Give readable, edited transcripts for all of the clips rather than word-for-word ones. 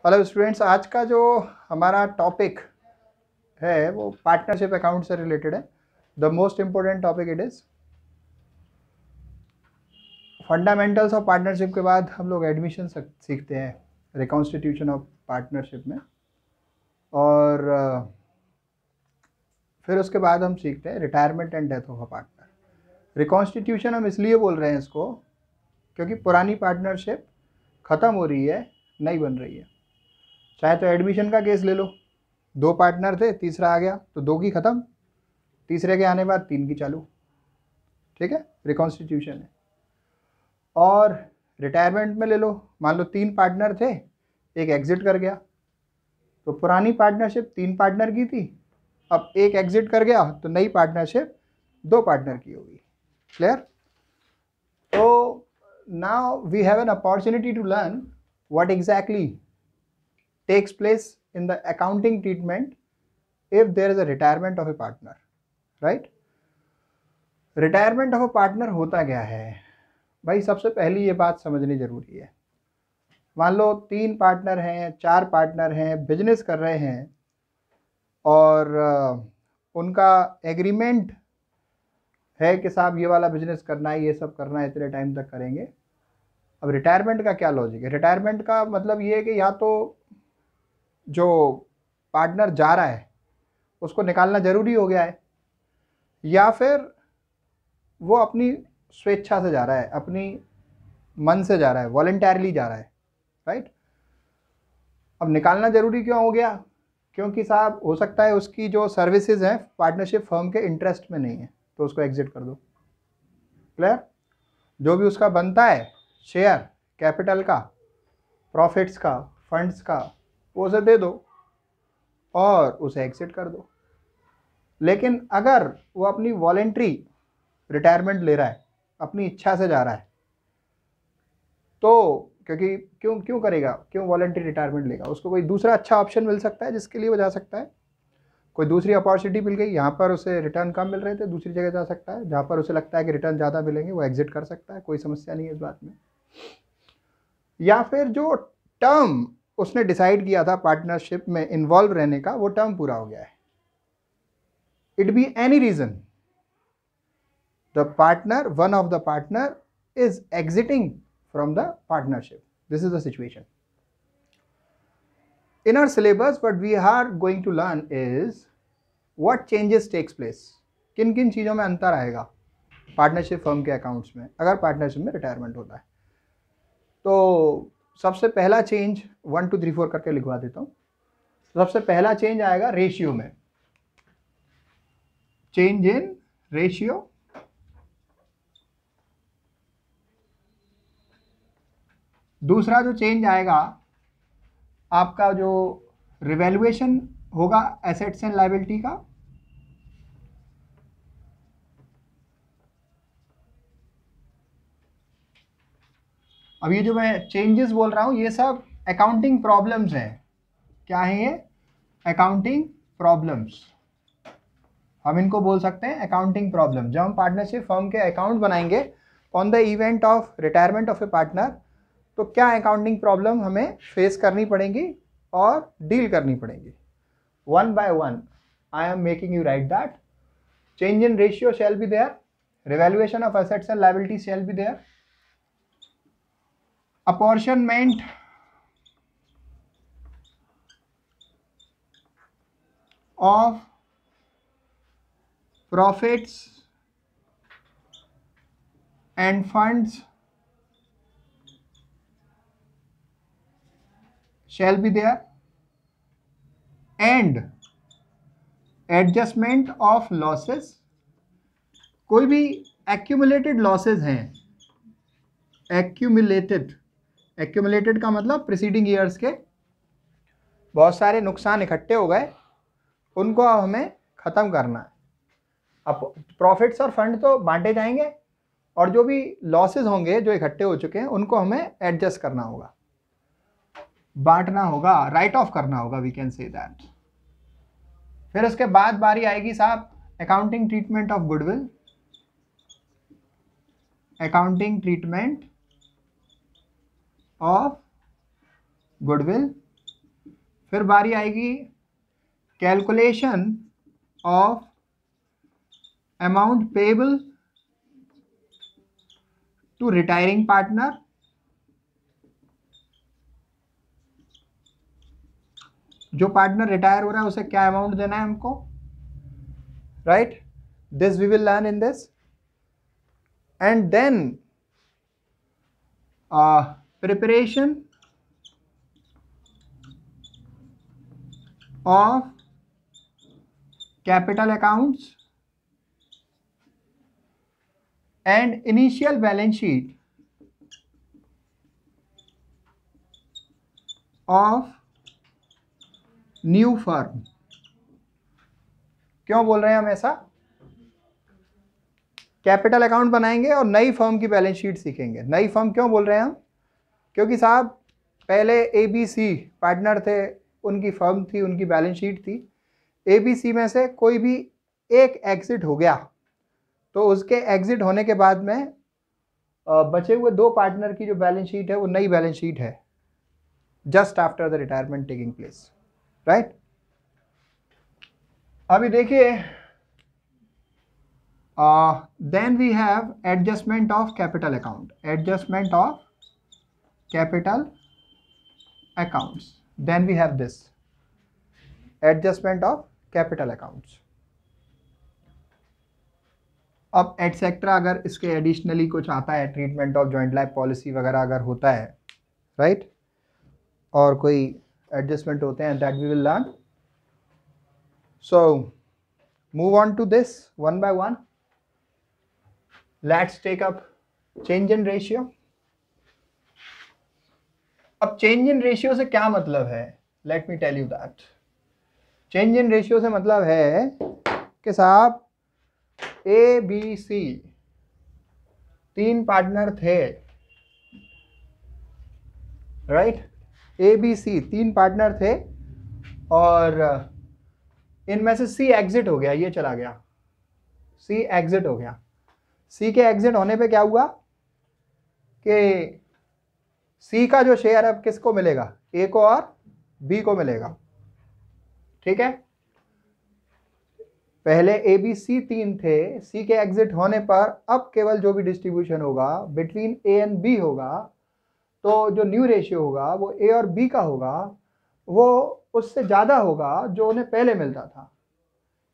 Hello students, आज का जो हमारा टॉपिक है वो पार्टनरशिप अकाउंट से रिलेटेड है। The most important topic it is fundamentals of partnership. के बाद हम लोग एडमिशन सीखते हैं रिकॉन्स्टिट्यूशन ऑफ पार्टनरशिप में, और फिर उसके बाद हम सीखते हैं retirement and death of a partner. Reconstitution हम इसलिए बोल रहे हैं इसको क्योंकि पुरानी पार्टनरशिप ख़त्म हो रही है, नई बन रही है। चाहे तो एडमिशन का केस ले लो, 2 पार्टनर थे, तीसरा आ गया तो 2 की ख़त्म, तीसरे के आने बाद 3 की चालू। ठीक है, रिकॉन्स्टिट्यूशन है। और रिटायरमेंट में ले लो, मान लो 3 पार्टनर थे, एक एग्जिट कर गया, तो पुरानी पार्टनरशिप 3 पार्टनर की थी, अब एक एग्जिट कर गया तो नई पार्टनरशिप 2 पार्टनर की होगी। क्लियर? तो now we have an opportunity to learn what exactly takes place in the accounting treatment if there is a retirement of a partner, right? Retirement of a partner होता क्या है भाई? सबसे पहली ये बात समझनी जरूरी है। मान लो 3 पार्टनर हैं, 4 पार्टनर हैं, बिजनेस कर रहे हैं और उनका एग्रीमेंट है कि साहब ये वाला बिजनेस करना है, ये सब करना है, इतने टाइम तक करेंगे। अब रिटायरमेंट का क्या लॉजिक है? रिटायरमेंट का मतलब ये है कि या तो जो पार्टनर जा रहा है उसको निकालना ज़रूरी हो गया है, या फिर वो अपनी स्वेच्छा से जा रहा है, अपनी मन से जा रहा है, वॉलंटरली जा रहा है, राइट? अब निकालना ज़रूरी क्यों हो गया? क्योंकि साहब हो सकता है उसकी जो सर्विसेज हैं पार्टनरशिप फर्म के इंटरेस्ट में नहीं है, तो उसको एग्जिट कर दो। क्लियर? जो भी उसका बनता है शेयर, कैपिटल का, प्रॉफिट्स का, फंड्स का, वो उसे दे दो और उसे एग्जिट कर दो। लेकिन अगर वो अपनी वॉलेंट्री रिटायरमेंट ले रहा है, अपनी इच्छा से जा रहा है, तो क्योंकि क्यों करेगा, क्यों वॉलेंट्री रिटायरमेंट लेगा? उसको कोई दूसरा अच्छा ऑप्शन मिल सकता है जिसके लिए वो जा सकता है। कोई दूसरी अपॉर्चुनिटी मिल गई, यहाँ पर उसे रिटर्न कम मिल रहे थे, दूसरी जगह जा सकता है, जहाँ पर उसे लगता है कि रिटर्न ज़्यादा मिलेंगे वो एग्जिट कर सकता है, कोई समस्या नहीं है इस बात में। या फिर जो टर्म उसने डिसाइड किया था पार्टनरशिप में इन्वॉल्व रहने का, वो टर्म पूरा हो गया है। It be any reason, the partner, one of the partner is exiting from the partnership. This is the situation. In our syllabus, what we are going to learn is what changes takes place. किन किन चीज़ों में अंतर आएगा partnership firm के accounts में अगर partnership में रिटायरमेंट होता है। तो सबसे पहला चेंज 1 2 3 4 करके लिखवा देता हूँ। सबसे पहला चेंज आएगा रेशियो में, चेंज इन रेशियो। दूसरा जो चेंज आएगा, आपका जो रिवैल्यूएशन होगा एसेट्स एंड लायबिलिटी का, अब ये जो मैं चेंजेस बोल रहा हूँ ये सब अकाउंटिंग प्रॉब्लम्स हैं। क्या है ये? Accounting problems. हम इनको बोल सकते हैं अकाउंटिंग प्रॉब्लम। जब हम पार्टनरशिप फर्म के अकाउंट बनाएंगे on the event of retirement of A partner, तो क्या अकाउंटिंग प्रॉब्लम हमें फेस करनी पड़ेगी और डील करनी पड़ेगी। 1 by 1 I am making you write that. Change in ratio shall be there, revaluation of assets and liabilities shall be there, apportionment of profits and funds shall be there, and adjustment of losses. कोई भी accumulated losses हैं, accumulated का मतलब preceding years के बहुत सारे नुकसान इकट्ठे हो गए, उनको अब हमें ख़त्म करना है। अब प्रॉफिट्स और फंड तो बांटे जाएंगे, और जो भी लॉसेस होंगे जो इकट्ठे हो चुके हैं उनको हमें एडजस्ट करना होगा, बांटना होगा, राइट ऑफ करना होगा, वी कैन से दैट। फिर उसके बाद बारी आएगी साहब accounting treatment of goodwill, accounting treatment of goodwill. फिर बारी आएगी calculation of amount payable to retiring partner, जो पार्टनर रिटायर हो रहा है उसे क्या अमाउंट देना है हमको, right? This we will learn in this. And then preparation of capital accounts and initial balance sheet of new firm. क्यों बोल रहे हैं हम ऐसा? कैपिटल अकाउंट बनाएंगे और नई फर्म की बैलेंस शीट सीखेंगे. नई फर्म क्यों बोल रहे हैं हम? क्योंकि साहब पहले ABC पार्टनर थे, उनकी फर्म थी, उनकी बैलेंस शीट थी. ABC में से कोई भी एक एग्जिट हो गया तो उसके एग्जिट होने के बाद में बचे हुए दो पार्टनर की जो बैलेंस शीट है वो नई बैलेंस शीट है, just after the retirement taking place, right? अभी देखिए, then we have adjustment of capital account, adjustment of capital accounts. Then we have this adjustment of capital accounts. अब etcetera अगर इसके additionally कुछ आता है, treatment of joint life policy वगैरह अगर होता है, राइट, और कोई एडजस्टमेंट होते हैं, that we will learn. So move on to this one by one. Let's take up change in ratio. अब change in ratio से क्या मतलब है? Let me tell you that. Change in ratio से मतलब है कि साहब ABC तीन पार्टनर थे, राइट? ABC तीन पार्टनर थे और इनमें से C एग्जिट हो गया, ये चला गया, C एग्जिट हो गया. C के एग्जिट होने पे क्या हुआ कि C का जो शेयर अब किसको मिलेगा? A को और B को मिलेगा, ठीक है? पहले ABC तीन थे, C के एग्जिट होने पर अब केवल जो भी डिस्ट्रीब्यूशन होगा बिटवीन A एंड B होगा, तो जो न्यू रेशियो होगा वो A और B का होगा, वो उससे ज़्यादा होगा जो उन्हें पहले मिलता था.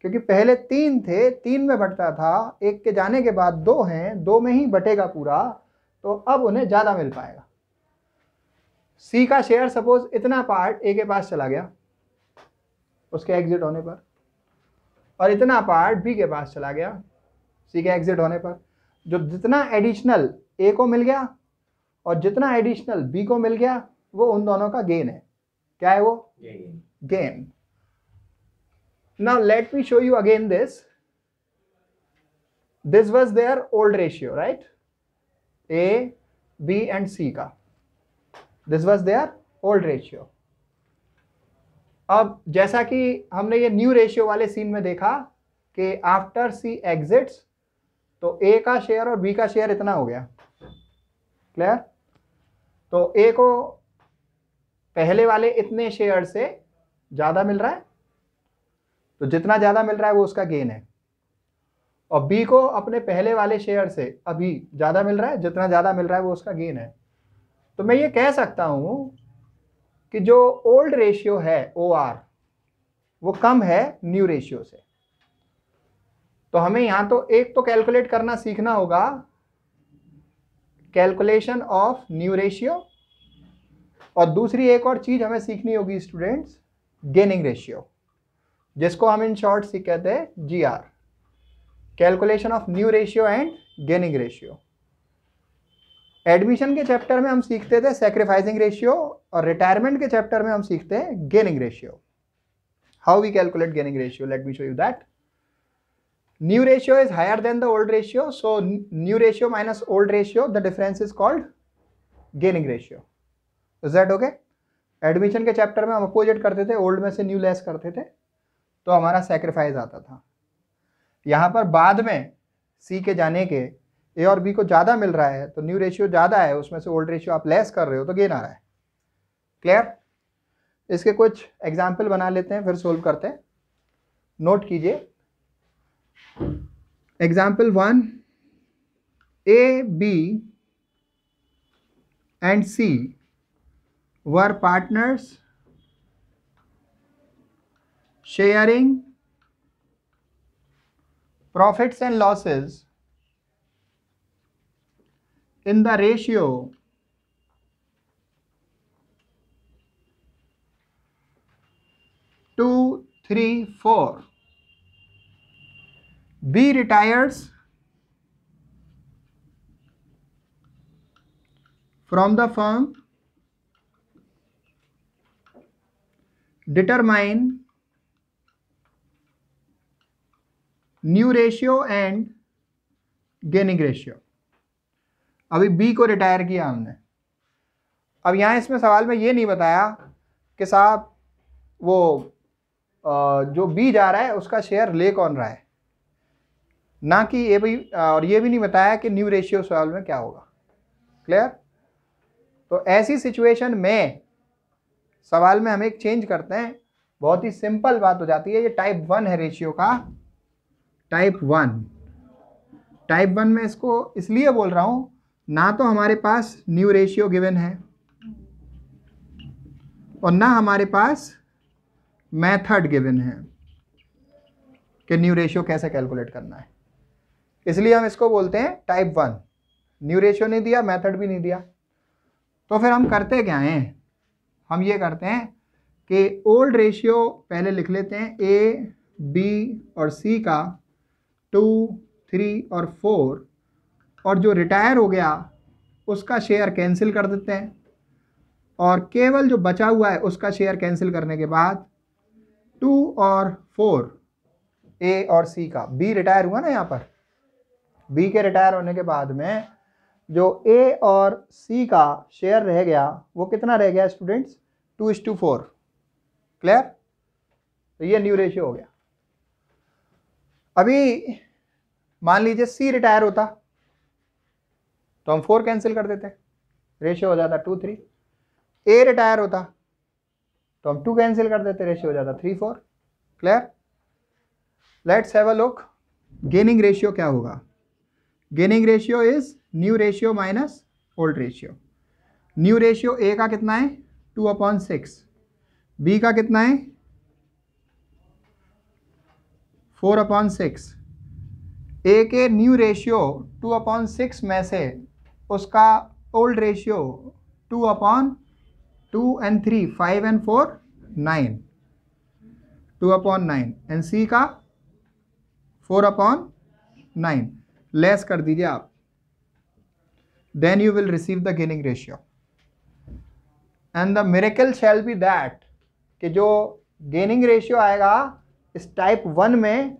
क्योंकि पहले तीन थे, तीन में बंटता था, एक के जाने के बाद दो हैं, दो में ही बटेगा पूरा, तो अब उन्हें ज़्यादा मिल पाएगा. C का शेयर सपोज इतना पार्ट A के पास चला गया उसके एग्जिट होने पर, और इतना पार्ट B के पास चला गया C के एग्जिट होने पर. जो जितना एडिशनल A को मिल गया और जितना एडिशनल B को मिल गया वो उन दोनों का गेन है. क्या है वो? Gain. Now let me show you again this. This was their old ratio, right? A, B and C का. This was their old ratio. अब जैसा कि हमने ये न्यू रेशियो वाले सीन में देखा कि आफ्टर C एग्जिट्स तो A का शेयर और B का शेयर इतना हो गया, क्लियर? तो A को पहले वाले इतने शेयर से ज़्यादा मिल रहा है, तो जितना ज़्यादा मिल रहा है वो उसका गेन है. और B को अपने पहले वाले शेयर से अभी ज़्यादा मिल रहा है, जितना ज़्यादा मिल रहा है वो उसका गेन है. तो मैं ये कह सकता हूँ कि जो ओल्ड रेशियो है OR वो कम है न्यू रेशियो से. तो हमें यहाँ तो एक तो कैलकुलेट करना सीखना होगा, कैलकुलेशन ऑफ न्यू रेशियो, और दूसरी एक और चीज़ हमें सीखनी होगी स्टूडेंट्स, गेनिंग रेशियो, जिसको हम इन शॉर्ट से कहते हैं GR, calculation of new ratio and gaining ratio. Admission के चैप्टर में हम सीखते थे सैक्रिफाइसिंग रेशियो, और रिटायरमेंट के चैप्टर में हम सीखते हैं gaining ratio. How we calculate gaining ratio? Let me show you that. New ratio is higher than the old ratio, so new ratio minus old ratio, the difference is called gaining ratio. Is that okay? Admission के chapter में हम opposite करते थे, old में से new less करते थे, तो हमारा सैक्रिफाइस आता था. यहाँ पर बाद में C के जाने के A और B को ज़्यादा मिल रहा है, तो न्यू रेशियो ज़्यादा है, उसमें से ओल्ड रेशियो आप लेस कर रहे हो तो गेन आ रहा है. क्लियर? इसके कुछ एग्जाम्पल बना लेते हैं, फिर सोल्व करते हैं। नोट कीजिए। Example 1, A, B and C were partners sharing profits and losses in the ratio 2:3:4. B retires from the firm. Determine new ratio and gaining ratio. अभी B को रिटायर किया हमने। अब यहाँ इसमें सवाल में ये नहीं बताया कि साहब वो जो B जा रहा है उसका शेयर ले कौन रहा है, ना कि ये भी, और ये भी नहीं बताया कि न्यू रेशियो सवाल में क्या होगा। क्लियर? तो ऐसी सिचुएशन में सवाल में हम एक चेंज करते हैं, बहुत ही सिंपल बात हो जाती है। ये टाइप 1 है रेशियो का, टाइप 1। टाइप 1 में इसको इसलिए बोल रहा हूं, ना तो हमारे पास न्यू रेशियो गिवन है और ना हमारे पास मेथड गिवन है कि न्यू रेशियो कैसे कैलकुलेट करना है। इसलिए हम इसको बोलते हैं टाइप 1। न्यू रेशियो नहीं दिया, मेथड भी नहीं दिया, तो फिर हम करते क्या हैं? हम ये करते हैं कि ओल्ड रेशियो पहले लिख लेते हैं, A, B और C का 2, 3 और 4, और जो रिटायर हो गया उसका शेयर कैंसिल कर देते हैं, और केवल जो बचा हुआ है उसका शेयर कैंसिल करने के बाद 2 और 4 A और C का, B रिटायर हुआ ना यहाँ पर, B के रिटायर होने के बाद में जो A और C का शेयर रह गया वो कितना रह गया स्टूडेंट्स? 2:4। क्लियर? तो ये न्यू रेशियो हो गया। अभी मान लीजिए C रिटायर होता तो हम 4 कैंसिल कर देते, रेशियो हो जाता 2:3। A रिटायर होता तो हम 2 कैंसिल कर देते, रेशियो हो जाता 3:4। Clear? Let's have a look. Gaining ratio क्या होगा? Gaining ratio is new ratio minus old ratio. New ratio A का कितना है? 2/6। B का कितना है? 4/6। A के न्यू रेशियो 2/6 में से उसका old ratio 2/2 and 3, 5 and 4, 9, 2/9, and C का 4/9। लेस कर दीजिए आप, then you will receive the gaining ratio. And the miracle shall be that कि जो गेनिंग रेशियो आएगा इस टाइप 1 में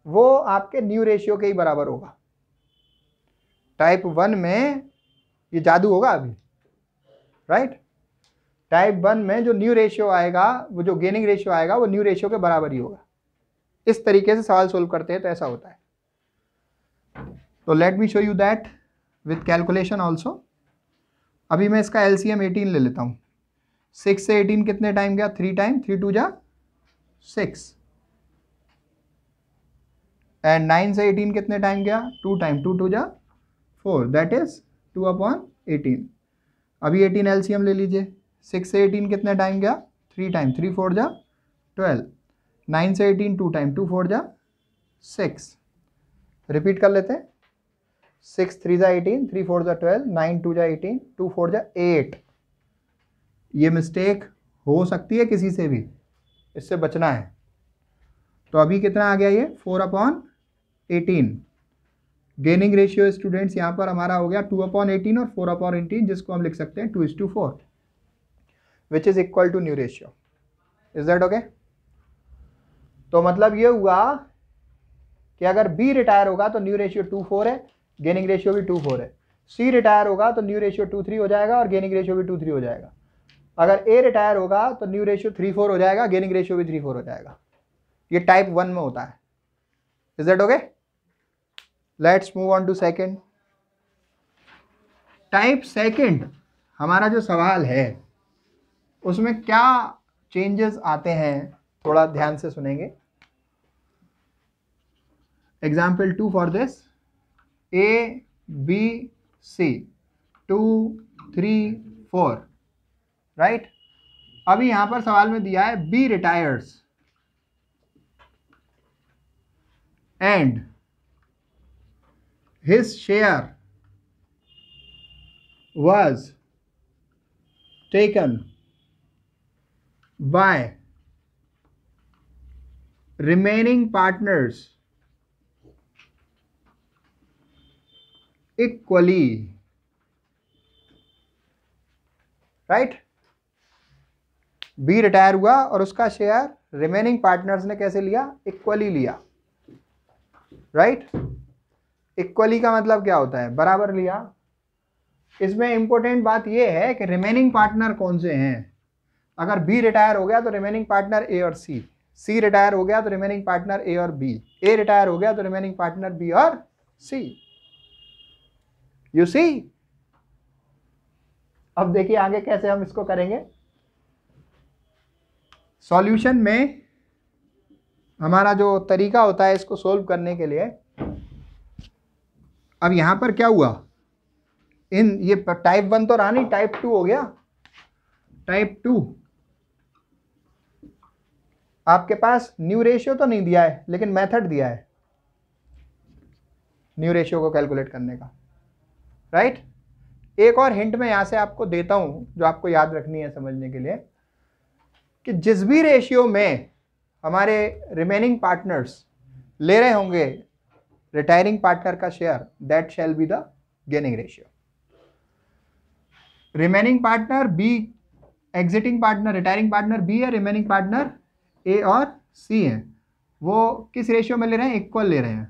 वो आपके न्यू रेशियो के ही बराबर होगा। टाइप 1 में ये जादू होगा अभी, राइट? टाइप 1 में जो न्यू रेशियो आएगा, वो जो गेनिंग रेशियो आएगा वो न्यू रेशियो के बराबर ही होगा। इस तरीके से सवाल सोल्व करते हैं तो ऐसा होता है। तो late me show you that with calculation also. अभी मैं इसका LCM 18 ले लेता हूँ। 6 से 18 कितने टाइम गया? 3 टाइम, 3 2 जा 6। एंड 9 से 18 कितने टाइम गया? 2 टाइम, 2 2 जा 4, दैट इज 2/18। अभी 18 LCM ले लीजिए। 6 से 18 कितने टाइम गया? 3 टाइम, 3 4 जा 12। 9 से 18 2 टाइम, 2 4 जा 6। रिपीट कर लेते हैं। 6 3 जा 18, 3 4 जा 12, 9 2 जा 18, 2 4 जा 8। ये मिस्टेक हो सकती है किसी से भी, इससे बचना है। तो अभी कितना आ गया? ये 4/18। गेनिंग रेशियो स्टूडेंट्स यहाँ पर हमारा हो गया 2/18 और 4/18, जिसको हम लिख सकते हैं 2:4, which is equal to new ratio. Is that okay? तो मतलब ये हुआ कि अगर B रिटायर होगा तो न्यू रेशियो 2:4 है, गेनिंग रेशियो भी 2:4 है। C रिटायर होगा तो न्यू रेशियो 2:3 हो जाएगा और गेनिंग रेशियो भी 2:3 हो जाएगा। अगर A रिटायर होगा तो न्यू रेशियो 3:4 हो जाएगा, गेनिंग रेशियो भी 3:4 हो जाएगा। ये टाइप 1 में होता है। Is that okay? Let's move on to second. Type second हमारा जो सवाल है उसमें क्या चेंजेस आते हैं, थोड़ा ध्यान से सुनेंगे। Example 2 for this, A B C 2 3 4, right. अभी यहां पर सवाल में दिया है B retires and his share was taken by remaining partners equally, right. B retire हुआ और उसका शेयर रिमेनिंग पार्टनर्स ने कैसे लिया? इक्वली लिया, राइट। इक्वली का मतलब क्या होता है? बराबर लिया। इसमें इंपॉर्टेंट बात यह है कि रिमेनिंग पार्टनर कौन से हैं। अगर बी रिटायर हो गया तो रिमेनिंग पार्टनर ए और सी रिटायर हो गया तो रिमेनिंग पार्टनर ए और बी, ए रिटायर हो गया तो रिमेनिंग पार्टनर बी और सी। You see. अब देखिए आगे कैसे हम इसको करेंगे। सॉल्यूशन में हमारा जो तरीका होता है इसको सोल्व करने के लिए, अब यहां पर क्या हुआ, इन ये टाइप 1 तो रहा नहीं, टाइप 2 हो गया। टाइप 2 आपके पास न्यू रेशियो तो नहीं दिया है लेकिन मेथड दिया है न्यू रेशियो को कैलकुलेट करने का, राइट। एक और हिंट मैं यहां से आपको देता हूं जो आपको याद रखनी है समझने के लिए, कि जिस भी रेशियो में हमारे रिमेनिंग पार्टनर्स ले रहे होंगे रिटायरिंग पार्टनर का share, that shall be the gaining ratio. Remaining partner B, exiting partner retiring partner B है, रिमेनिंग पार्टनर ए और सी है। वो किस रेशियो में ले रहे हैं? इक्वल ले रहे हैं।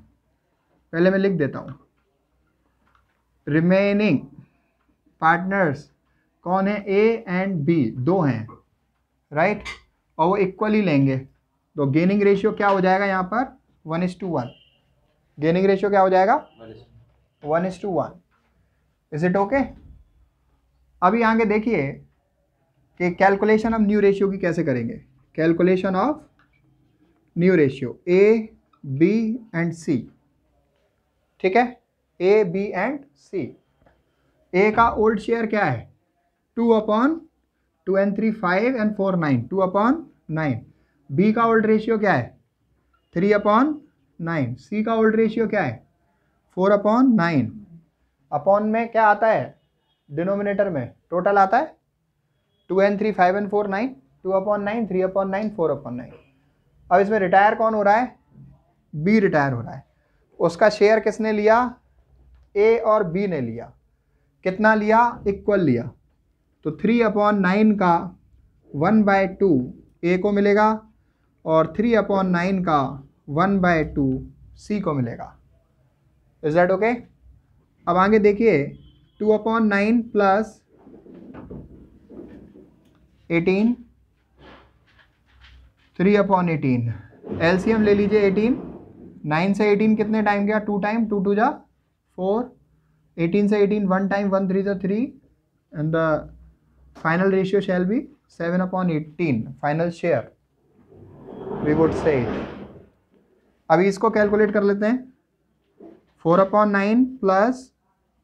पहले मैं लिख देता हूं, रिमेनिंग पार्टनर्स कौन है? ए एंड बी, दो हैं, राइट। और वो इक्वली लेंगे तो गेनिंग रेशियो क्या हो जाएगा यहाँ पर? 1:1। गेनिंग रेशियो क्या हो जाएगा? 1:1। Is it okay? अभी आगे देखिए कि कैलकुलेशन ऑफ न्यू रेशियो की कैसे करेंगे। Calculation of new ratio A B and C, ठीक है। ए बी एंड सी। ए का ओल्ड शेयर क्या है? 2/2 and 3 5 and 4 9, 2/9। बी का ओल्ड रेशियो क्या है? 3/9। सी का ओल्ड रेशियो क्या है? 4/9। अपॉन में क्या आता है? डिनोमिनेटर में टोटल आता है 2 and 3 5 and 4 9, 2/9 3/9 4/9। अब इसमें रिटायर कौन हो रहा है? बी रिटायर हो रहा है। उसका शेयर किसने लिया? ए और बी ने लिया। कितना लिया? इक्वल लिया। तो 3/9 का 1/2 ए को मिलेगा और 3/9 का 1/2 सी को मिलेगा। Is that okay? अब आगे देखिए, 2/9 प्लस 18, 3/18। एलसीएम ले लीजिए 18। 9 से 18 कितने टाइम गया? 2 टाइम, 2 2 जा 4। 18 से 18 1 टाइम, 1 3 जा 3 and the final ratio shall be 7/18 final share, we would say. अभी इसको कैलकुलेट कर लेते हैं। 4/9 प्लस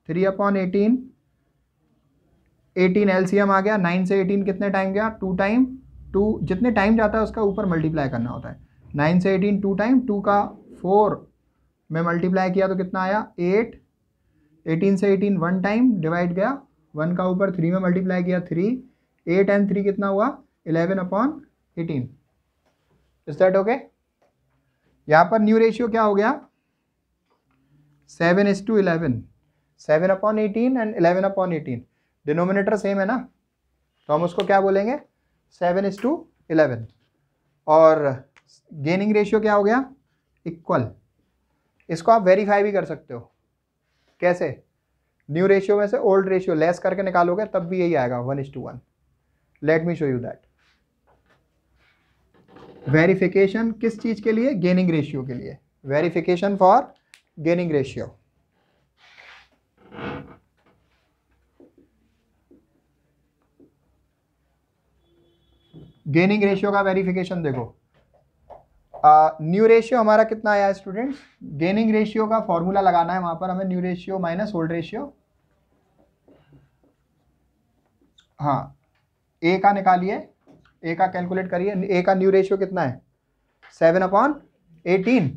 3/18, 18 एलसीएम आ गया। 9 से 18 कितने टाइम गया? 2 टाइम, 2 जितने टाइम जाता है उसका ऊपर मल्टीप्लाई करना होता है। 9 से 18 2 टाइम, 2 का 4 में मल्टीप्लाई किया तो कितना आया? 8। 18 से 18 1 टाइम डिवाइड गया, 1 का ऊपर 3 में मल्टीप्लाई किया 3। 8 एंड 3 कितना हुआ? 11/18। Is that okay? यहाँ पर न्यू रेशियो क्या हो गया? 7:11। 7/18 एंड 11/18 डिनोमिनेटर सेम है ना, तो हम उसको क्या बोलेंगे? 7:11। और गेनिंग रेशियो क्या हो गया? इक्वल। इसको आप वेरीफाई भी कर सकते हो। कैसे? न्यू रेशियो में से ओल्ड रेशियो लेस करके निकालोगे तब भी यही आएगा 1:1। Late me show you that. Verification किस चीज के लिए? गेनिंग रेशियो के लिए। Verification for gaining ratio. Gaining ratio का वेरिफिकेशन देखो, न्यू रेशियो हमारा कितना आया है स्टूडेंट्स, गेनिंग रेशियो का फॉर्मूला लगाना है वहां पर हमें, new ratio minus old ratio. हाँ, ए का निकालिए, ए का कैलकुलेट करिए, ए का न्यू रेशियो कितना है 7/18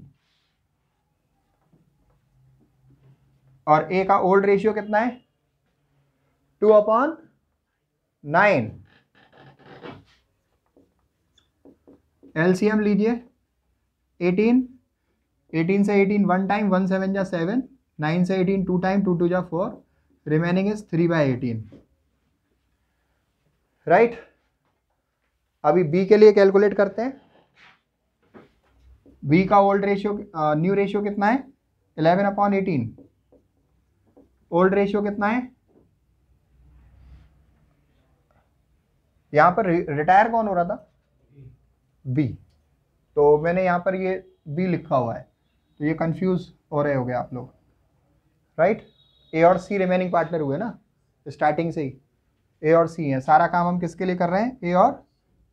और ए का ओल्ड रेशियो कितना है 2/9। एलसीएम लीजिए 18 से 18 1 टाइम, 1 7 जा 7, 9 से 18 2 टाइम, 2 2 जा 4, रिमेनिंग इज 3/18, राइट। अभी बी के लिए कैलकुलेट करते हैं, बी का ओल्ड रेशियो न्यू रेशियो कितना है 11/18, ओल्ड रेशियो कितना है, यहां पर रिटायर कौन हो रहा था बी, तो मैंने यहां पर ये बी लिखा हुआ है, तो ये कंफ्यूज हो रहे होगे आप लोग, राइट। ए और सी रिमेनिंग पार्टनर हुए ना स्टार्टिंग से ही, ए और सी है, सारा काम हम किसके लिए कर रहे हैं, ए और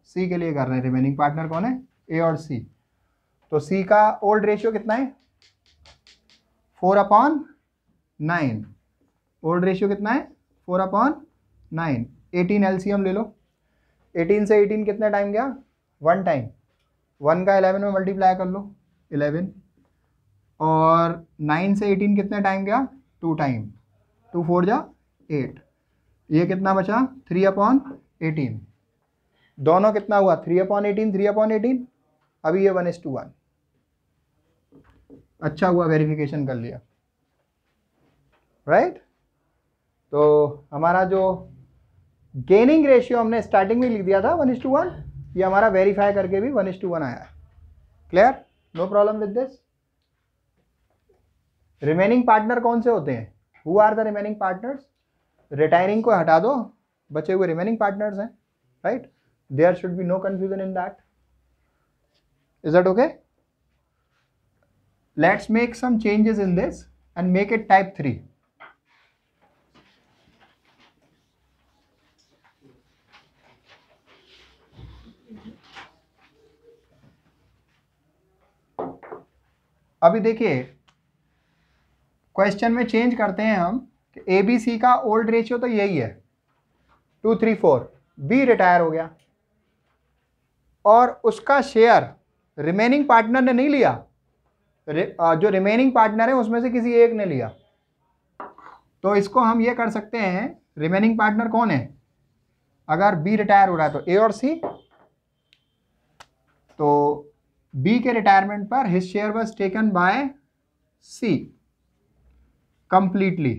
सी के लिए कर रहे हैं, रिमेनिंग पार्टनर कौन है ए और सी। तो सी का ओल्ड रेशियो कितना है 4/9, ओल्ड रेशियो कितना है 4/9, 18 एलसीएम ले लो, 18 से 18 कितने टाइम गया 1 टाइम, 1 का 11 में मल्टीप्लाई कर लो 11, और 9 से 18 कितने टाइम गया 2 टाइम, 2 4 जा 8, ये कितना बचा 3/18, दोनों कितना हुआ 3/18 3/18, अभी ये 1:1, अच्छा हुआ वेरिफिकेशन कर लिया, राइट। तो हमारा जो गेनिंग रेशियो हमने स्टार्टिंग में लिख दिया था 1:1, ये हमारा वेरीफाई करके भी 1:1 आया है, clear, no problem with this. Remaining partner कौन से होते हैं, who are the remaining partners, retiring को हटा दो, बचे हुए रिमेनिंग पार्टनर्स हैं, right, there should be no confusion in that, is that okay. Let's make some changes in this and make it type 3। अभी देखिए क्वेश्चन में चेंज करते हैं हम कि ए बी सी का ओल्ड रेशियो तो यही है 2 3 4, बी रिटायर हो गया और उसका शेयर रिमेनिंग पार्टनर ने नहीं लिया, जो रिमेनिंग पार्टनर है उसमें से किसी एक ने लिया, तो इसको हम ये कर सकते हैं, रिमेनिंग पार्टनर कौन है, अगर बी रिटायर हो रहा है तो ए और सी, तो बी के रिटायरमेंट पर his share was taken by C completely,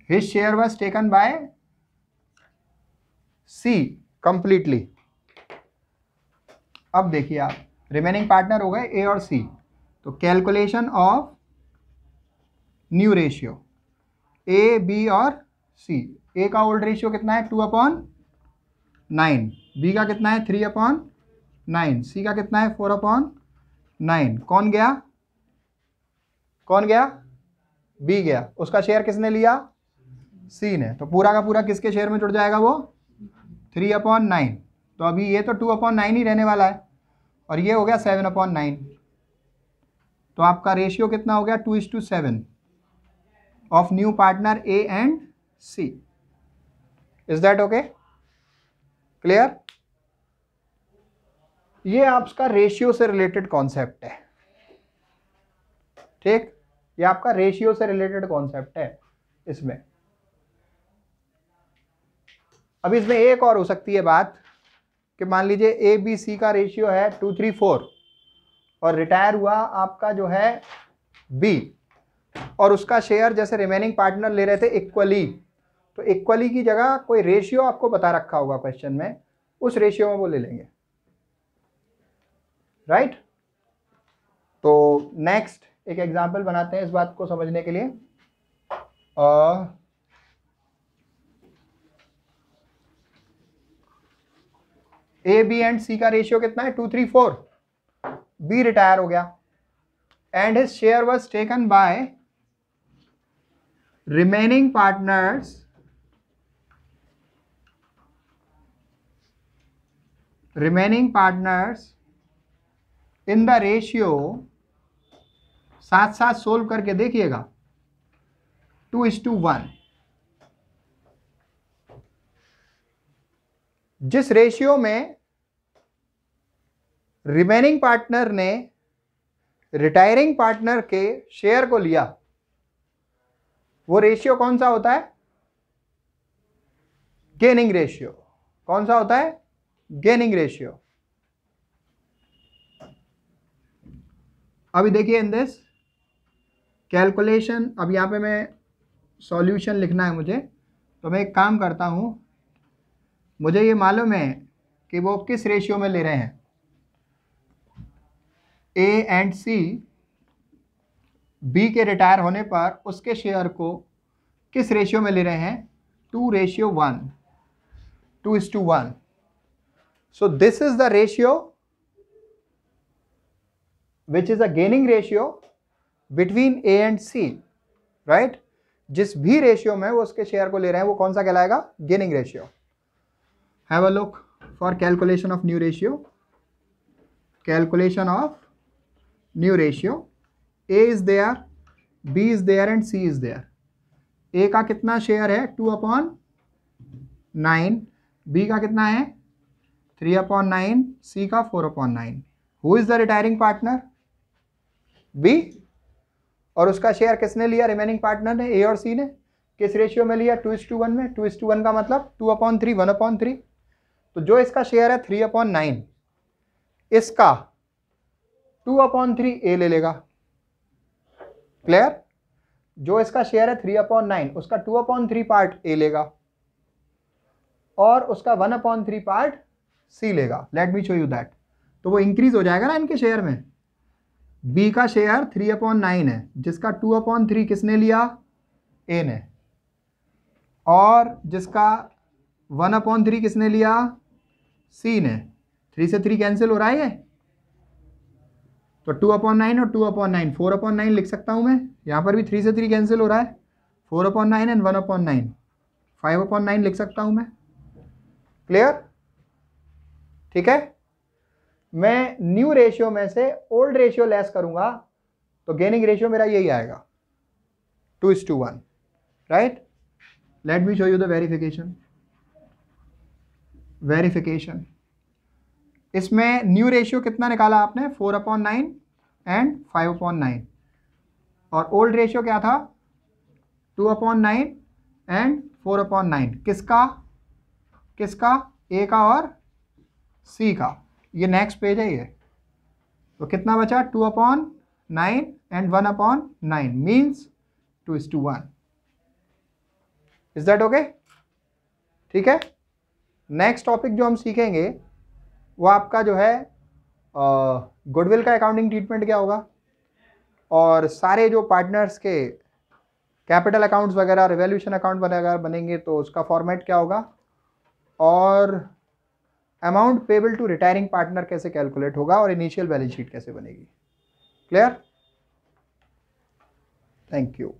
his share was taken by C completely. अब देखिए आप रिमेनिंग पार्टनर हो गए ए और सी, तो calculation of new ratio A B और सी, ए का ओल्ड रेशियो कितना है 2/9, बी का कितना है 3/9, सी का कितना है 4/9, कौन गया बी गया, उसका शेयर किसने लिया सी ने, तो पूरा का पूरा किसके शेयर में जुड़ जाएगा वो 3/9, तो अभी ये तो 2/9 ही रहने वाला है और ये हो गया 7/9, तो आपका रेशियो कितना हो गया 2:7 of new partner A and C, is that okay, clear. ये आपका रेशियो से रिलेटेड कॉन्सेप्ट है, ठीक, ये आपका रेशियो से रिलेटेड कॉन्सेप्ट है इसमें। अब इसमें एक और हो सकती है बात कि मान लीजिए ए बी सी का रेशियो है 2 3 4 और रिटायर हुआ आपका जो है बी, और उसका शेयर जैसे रिमेनिंग पार्टनर ले रहे थे इक्वली, तो इक्वली की जगह कोई रेशियो आपको बता रखा होगा क्वेश्चन में, उस रेशियो में वो ले लेंगे, राइट। तो नेक्स्ट एक एग्जांपल बनाते हैं इस बात को समझने के लिए, ए बी एंड सी का रेशियो कितना है 2 3 4, बी रिटायर हो गया and his share was taken bye remaining partners remaining partners in the ratio, साथ साथ सोल्व करके देखिएगा, 2:1। जिस रेशियो में रिमेनिंग पार्टनर ने रिटायरिंग पार्टनर के शेयर को लिया, वो रेशियो कौन सा होता है? Gaining ratio. कौन सा होता है? Gaining ratio. अभी देखिए इन दिस कैलकुलेशन, अब यहां पे मैं सॉल्यूशन लिखना है मुझे, तो मैं एक काम करता हूं, मुझे ये मालूम है कि वो किस रेशियो में ले रहे हैं। ए एंड सी बी के रिटायर होने पर उसके शेयर को किस रेशियो में ले रहे हैं? 2:1, 2:1। So this is the ratio which is a gaining ratio between A and C, right. जिस भी रेशियो में वो उसके शेयर को ले रहे हैं वो कौन सा कहलाएगा? Gaining ratio. Have a look for calculation of new ratio. Calculation of new ratio, A is there, B is there and C is there. A का कितना शेयर है? 2/9, B का कितना है? 3/9, C का 4/9। Who is the retiring partner? B। और उसका share किसने लिया? रिमेनिंग पार्टनर ने, A और C ने। किस रेशियो में लिया? 2:1 में। 2:1 का मतलब 2/3, 1/3। तो जो इसका शेयर है 3/9, इसका 2/3 A ले लेगा। क्लियर? जो इसका शेयर है 3/9, उसका 2/3 पार्ट A लेगा और उसका 1/3 पार्ट C लेगा। Late me show you that. तो वो इंक्रीज हो जाएगा ना इनके शेयर में। B का शेयर 3/9 है, जिसका 2/3 किसने लिया? A ने। और जिसका 1/3 किसने लिया? C ने। 3 से 3 कैंसिल हो रहा है ये, तो 2/9 और 2/9, 4/9 लिख सकता हूं मैं। यहां पर भी 3 से 3 कैंसिल हो रहा है, 4/9 एंड 1/9, 5/9 लिख सकता हूं मैं। क्लियर? ठीक है। मैं न्यू रेशियो में से ओल्ड रेशियो लेस करूंगा तो गेनिंग रेशियो मेरा यही आएगा, 2:1, right. Late me show you the verification. Verification, इसमें न्यू रेशियो कितना निकाला आपने? 4/9 एंड 5/9। और ओल्ड रेशियो क्या था? 2/9 एंड 4/9। किसका? किसका? ए का और सी का। ये नेक्स्ट पेज है ये। तो कितना बचा? 2/9 and 1/9 means 2:1। Is that okay? ठीक है। नेक्स्ट टॉपिक जो हम सीखेंगे वो आपका जो है गुडविल का अकाउंटिंग ट्रीटमेंट क्या होगा, और सारे जो पार्टनर्स के कैपिटल अकाउंट्स वगैरह, रिवैल्यूएशन अकाउंट वगैरह बनेंगे तो उसका फॉर्मेट क्या होगा, और amount payable to retiring partner कैसे कैलकुलेट होगा, और इनिशियल बैलेंस शीट कैसे बनेगी। क्लियर? Thank you.